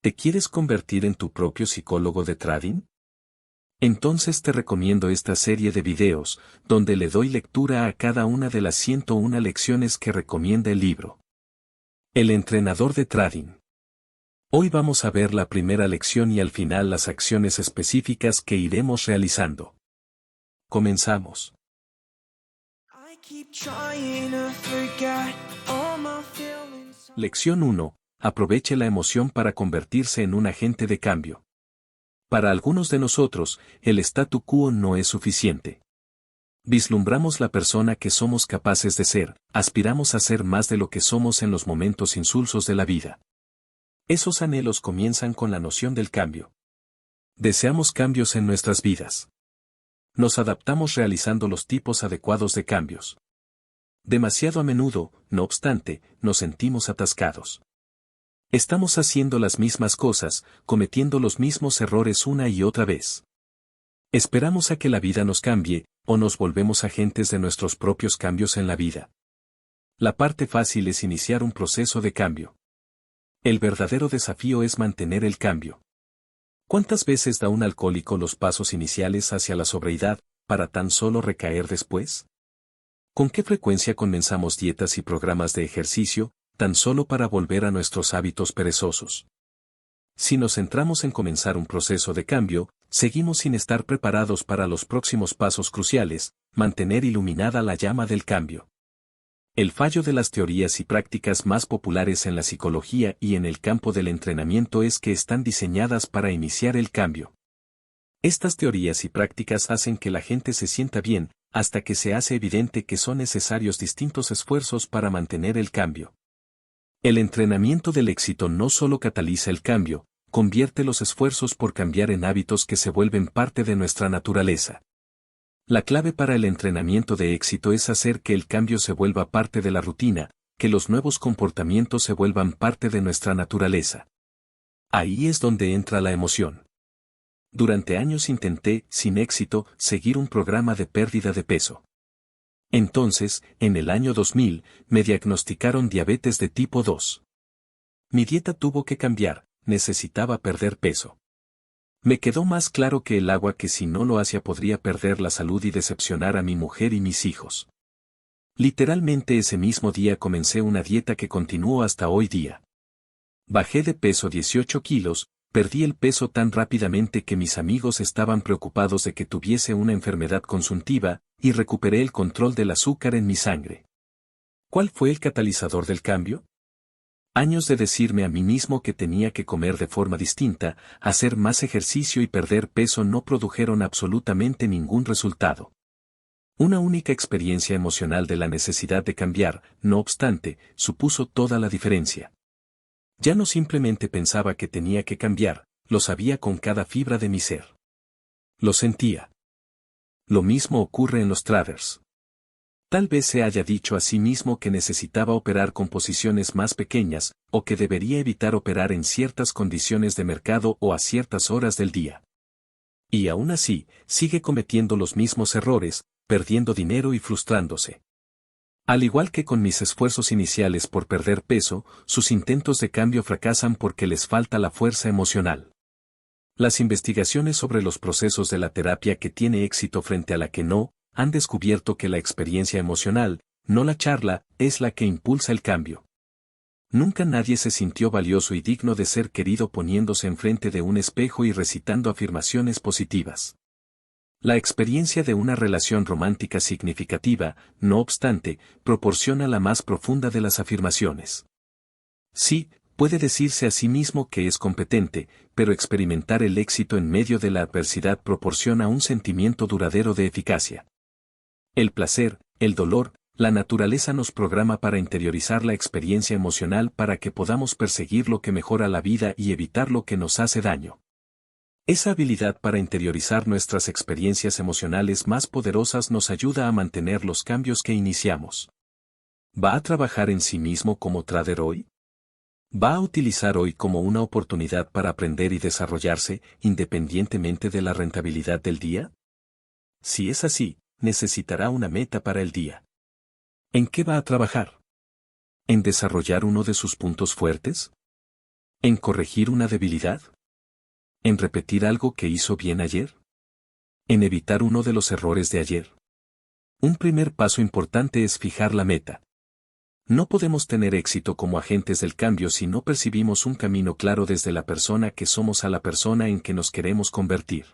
¿Te quieres convertir en tu propio psicólogo de trading? Entonces te recomiendo esta serie de videos, donde le doy lectura a cada una de las 101 lecciones que recomienda el libro. El entrenador de trading. Hoy vamos a ver la primera lección y al final las acciones específicas que iremos realizando. Comenzamos. Lección 1. Aproveche la emoción para convertirse en un agente de cambio. Para algunos de nosotros, el statu quo no es suficiente. Vislumbramos la persona que somos capaces de ser, aspiramos a ser más de lo que somos en los momentos insulsos de la vida. Esos anhelos comienzan con la noción del cambio. Deseamos cambios en nuestras vidas. Nos adaptamos realizando los tipos adecuados de cambios. Demasiado a menudo, no obstante, nos sentimos atascados. Estamos haciendo las mismas cosas, cometiendo los mismos errores una y otra vez. Esperamos a que la vida nos cambie, o nos volvemos agentes de nuestros propios cambios en la vida. La parte fácil es iniciar un proceso de cambio. El verdadero desafío es mantener el cambio. ¿Cuántas veces da un alcohólico los pasos iniciales hacia la sobriedad, para tan solo recaer después? ¿Con qué frecuencia comenzamos dietas y programas de ejercicio, tan solo para volver a nuestros hábitos perezosos? Si nos centramos en comenzar un proceso de cambio, seguimos sin estar preparados para los próximos pasos cruciales, mantener iluminada la llama del cambio. El fallo de las teorías y prácticas más populares en la psicología y en el campo del entrenamiento es que están diseñadas para iniciar el cambio. Estas teorías y prácticas hacen que la gente se sienta bien, hasta que se hace evidente que son necesarios distintos esfuerzos para mantener el cambio. El entrenamiento del éxito no solo cataliza el cambio, convierte los esfuerzos por cambiar en hábitos que se vuelven parte de nuestra naturaleza. La clave para el entrenamiento de éxito es hacer que el cambio se vuelva parte de la rutina, que los nuevos comportamientos se vuelvan parte de nuestra naturaleza. Ahí es donde entra la emoción. Durante años intenté, sin éxito, seguir un programa de pérdida de peso. Entonces, en el año 2000, me diagnosticaron diabetes de tipo 2. Mi dieta tuvo que cambiar, necesitaba perder peso. Me quedó más claro que el agua que si no lo hacía podría perder la salud y decepcionar a mi mujer y mis hijos. Literalmente ese mismo día comencé una dieta que continuó hasta hoy día. Bajé de peso 18 kilos, perdí el peso tan rápidamente que mis amigos estaban preocupados de que tuviese una enfermedad consuntiva, y recuperé el control del azúcar en mi sangre. ¿Cuál fue el catalizador del cambio? Años de decirme a mí mismo que tenía que comer de forma distinta, hacer más ejercicio y perder peso no produjeron absolutamente ningún resultado. Una única experiencia emocional de la necesidad de cambiar, no obstante, supuso toda la diferencia. Ya no simplemente pensaba que tenía que cambiar, lo sabía con cada fibra de mi ser. Lo sentía. Lo mismo ocurre en los traders. Tal vez se haya dicho a sí mismo que necesitaba operar con posiciones más pequeñas, o que debería evitar operar en ciertas condiciones de mercado o a ciertas horas del día. Y aún así, sigue cometiendo los mismos errores, perdiendo dinero y frustrándose. Al igual que con mis esfuerzos iniciales por perder peso, sus intentos de cambio fracasan porque les falta la fuerza emocional. Las investigaciones sobre los procesos de la terapia que tiene éxito frente a la que no, han descubierto que la experiencia emocional, no la charla, es la que impulsa el cambio. Nunca nadie se sintió valioso y digno de ser querido poniéndose enfrente de un espejo y recitando afirmaciones positivas. La experiencia de una relación romántica significativa, no obstante, proporciona la más profunda de las afirmaciones. Sí, puede decirse a sí mismo que es competente, pero experimentar el éxito en medio de la adversidad proporciona un sentimiento duradero de eficacia. El placer, el dolor, la naturaleza nos programa para interiorizar la experiencia emocional para que podamos perseguir lo que mejora la vida y evitar lo que nos hace daño. Esa habilidad para interiorizar nuestras experiencias emocionales más poderosas nos ayuda a mantener los cambios que iniciamos. ¿Va a trabajar en sí mismo como trader hoy? ¿Va a utilizar hoy como una oportunidad para aprender y desarrollarse, independientemente de la rentabilidad del día? Si es así, necesitará una meta para el día. ¿En qué va a trabajar? ¿En desarrollar uno de sus puntos fuertes? ¿En corregir una debilidad? ¿En repetir algo que hizo bien ayer? ¿En evitar uno de los errores de ayer? Un primer paso importante es fijar la meta. No podemos tener éxito como agentes del cambio si no percibimos un camino claro desde la persona que somos a la persona en que nos queremos convertir.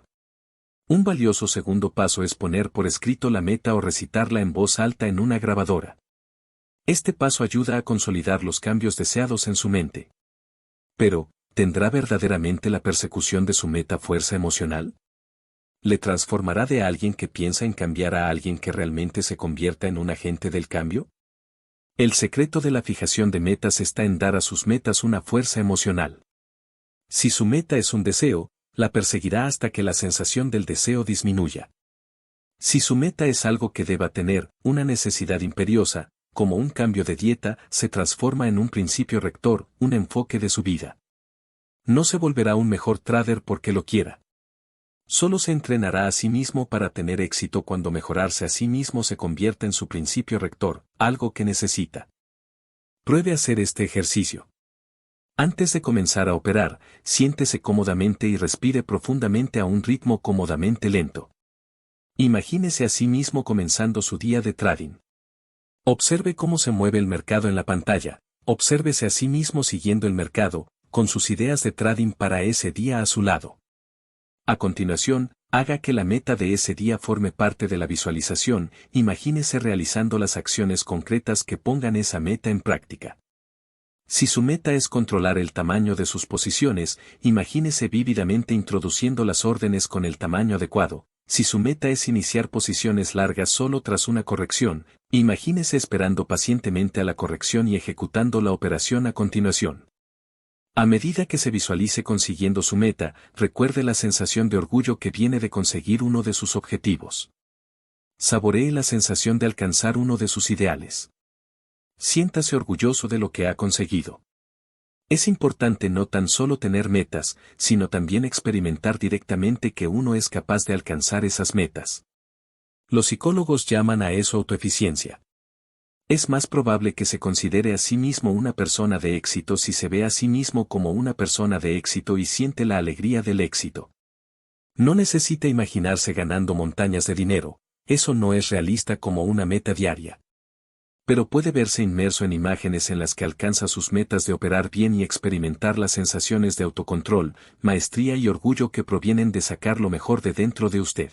Un valioso segundo paso es poner por escrito la meta o recitarla en voz alta en una grabadora. Este paso ayuda a consolidar los cambios deseados en su mente. Pero, ¿tendrá verdaderamente la persecución de su meta fuerza emocional? ¿Le transformará de alguien que piensa en cambiar a alguien que realmente se convierta en un agente del cambio? El secreto de la fijación de metas está en dar a sus metas una fuerza emocional. Si su meta es un deseo, la perseguirá hasta que la sensación del deseo disminuya. Si su meta es algo que deba tener, una necesidad imperiosa, como un cambio de dieta, se transforma en un principio rector, un enfoque de su vida. No se volverá un mejor trader porque lo quiera. Solo se entrenará a sí mismo para tener éxito cuando mejorarse a sí mismo se convierta en su principio rector, algo que necesita. Pruebe hacer este ejercicio. Antes de comenzar a operar, siéntese cómodamente y respire profundamente a un ritmo cómodamente lento. Imagínese a sí mismo comenzando su día de trading. Observe cómo se mueve el mercado en la pantalla, obsérvese a sí mismo siguiendo el mercado, con sus ideas de trading para ese día a su lado. A continuación, haga que la meta de ese día forme parte de la visualización, imagínese realizando las acciones concretas que pongan esa meta en práctica. Si su meta es controlar el tamaño de sus posiciones, imagínese vívidamente introduciendo las órdenes con el tamaño adecuado. Si su meta es iniciar posiciones largas solo tras una corrección, imagínese esperando pacientemente a la corrección y ejecutando la operación a continuación. A medida que se visualice consiguiendo su meta, recuerde la sensación de orgullo que viene de conseguir uno de sus objetivos. Saboree la sensación de alcanzar uno de sus ideales. Siéntase orgulloso de lo que ha conseguido. Es importante no tan solo tener metas, sino también experimentar directamente que uno es capaz de alcanzar esas metas. Los psicólogos llaman a eso autoeficiencia. Es más probable que se considere a sí mismo una persona de éxito si se ve a sí mismo como una persona de éxito y siente la alegría del éxito. No necesita imaginarse ganando montañas de dinero, eso no es realista como una meta diaria. Pero puede verse inmerso en imágenes en las que alcanza sus metas de operar bien y experimentar las sensaciones de autocontrol, maestría y orgullo que provienen de sacar lo mejor de dentro de usted.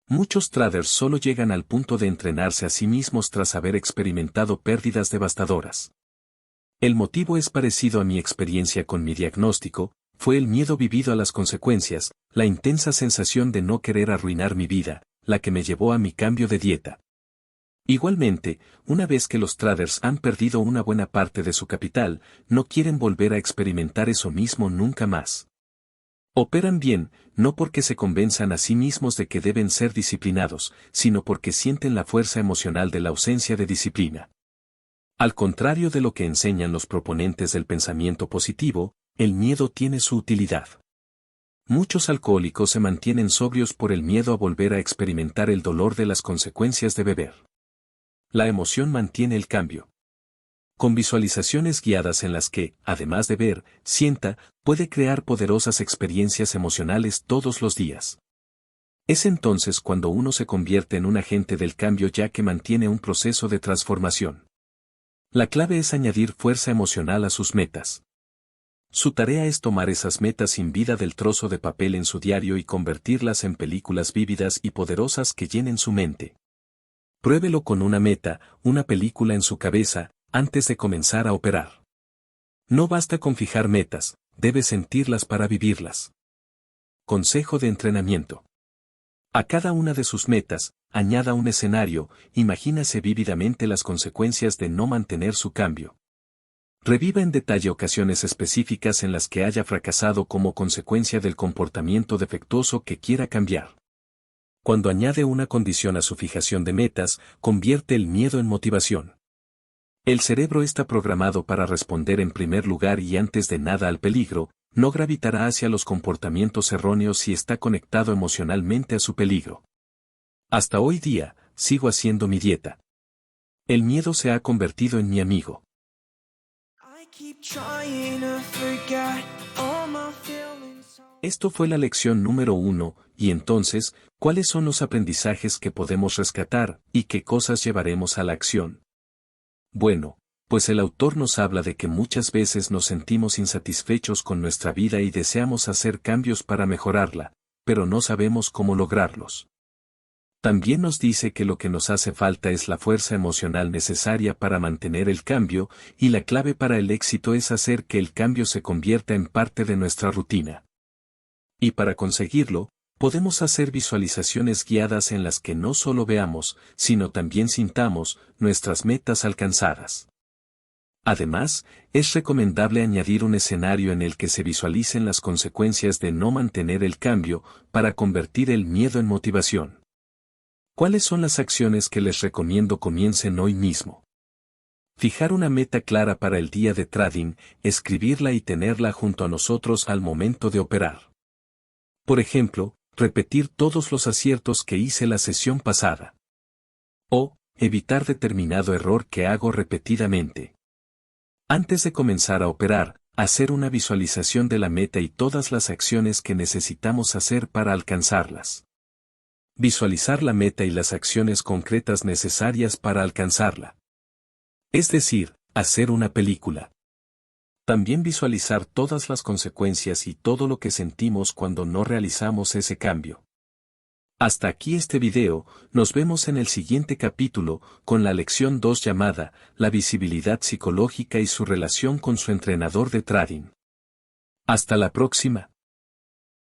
Muchos traders solo llegan al punto de entrenarse a sí mismos tras haber experimentado pérdidas devastadoras. El motivo es parecido a mi experiencia con mi diagnóstico, fue el miedo vivido a las consecuencias, la intensa sensación de no querer arruinar mi vida, la que me llevó a mi cambio de dieta. Igualmente, una vez que los traders han perdido una buena parte de su capital, no quieren volver a experimentar eso mismo nunca más. Operan bien, no porque se convenzan a sí mismos de que deben ser disciplinados, sino porque sienten la fuerza emocional de la ausencia de disciplina. Al contrario de lo que enseñan los proponentes del pensamiento positivo, el miedo tiene su utilidad. Muchos alcohólicos se mantienen sobrios por el miedo a volver a experimentar el dolor de las consecuencias de beber. La emoción mantiene el cambio. Con visualizaciones guiadas en las que, además de ver, sienta, puede crear poderosas experiencias emocionales todos los días. Es entonces cuando uno se convierte en un agente del cambio ya que mantiene un proceso de transformación. La clave es añadir fuerza emocional a sus metas. Su tarea es tomar esas metas sin vida del trozo de papel en su diario y convertirlas en películas vívidas y poderosas que llenen su mente. Pruébelo con una meta, una película en su cabeza, antes de comenzar a operar. No basta con fijar metas, debe sentirlas para vivirlas. Consejo de entrenamiento. A cada una de sus metas, añada un escenario, imagínase vívidamente las consecuencias de no mantener su cambio. Reviva en detalle ocasiones específicas en las que haya fracasado como consecuencia del comportamiento defectuoso que quiera cambiar. Cuando añade una condición a su fijación de metas, convierte el miedo en motivación. El cerebro está programado para responder en primer lugar y antes de nada al peligro, no gravitará hacia los comportamientos erróneos si está conectado emocionalmente a su peligro. Hasta hoy día, sigo haciendo mi dieta. El miedo se ha convertido en mi amigo. Esto fue la lección número 1, y entonces, ¿cuáles son los aprendizajes que podemos rescatar, y qué cosas llevaremos a la acción? Bueno, pues el autor nos habla de que muchas veces nos sentimos insatisfechos con nuestra vida y deseamos hacer cambios para mejorarla, pero no sabemos cómo lograrlos. También nos dice que lo que nos hace falta es la fuerza emocional necesaria para mantener el cambio, y la clave para el éxito es hacer que el cambio se convierta en parte de nuestra rutina. Y para conseguirlo, podemos hacer visualizaciones guiadas en las que no solo veamos, sino también sintamos nuestras metas alcanzadas. Además, es recomendable añadir un escenario en el que se visualicen las consecuencias de no mantener el cambio, para convertir el miedo en motivación. ¿Cuáles son las acciones que les recomiendo comiencen hoy mismo? Fijar una meta clara para el día de trading, escribirla y tenerla junto a nosotros al momento de operar. Por ejemplo, repetir todos los aciertos que hice la sesión pasada. O, evitar determinado error que hago repetidamente. Antes de comenzar a operar, hacer una visualización de la meta y todas las acciones que necesitamos hacer para alcanzarlas. Visualizar la meta y las acciones concretas necesarias para alcanzarla. Es decir, hacer una película. También visualizar todas las consecuencias y todo lo que sentimos cuando no realizamos ese cambio. Hasta aquí este video, nos vemos en el siguiente capítulo, con la lección 2 llamada, la visibilidad psicológica y su relación con su entrenador de trading. Hasta la próxima.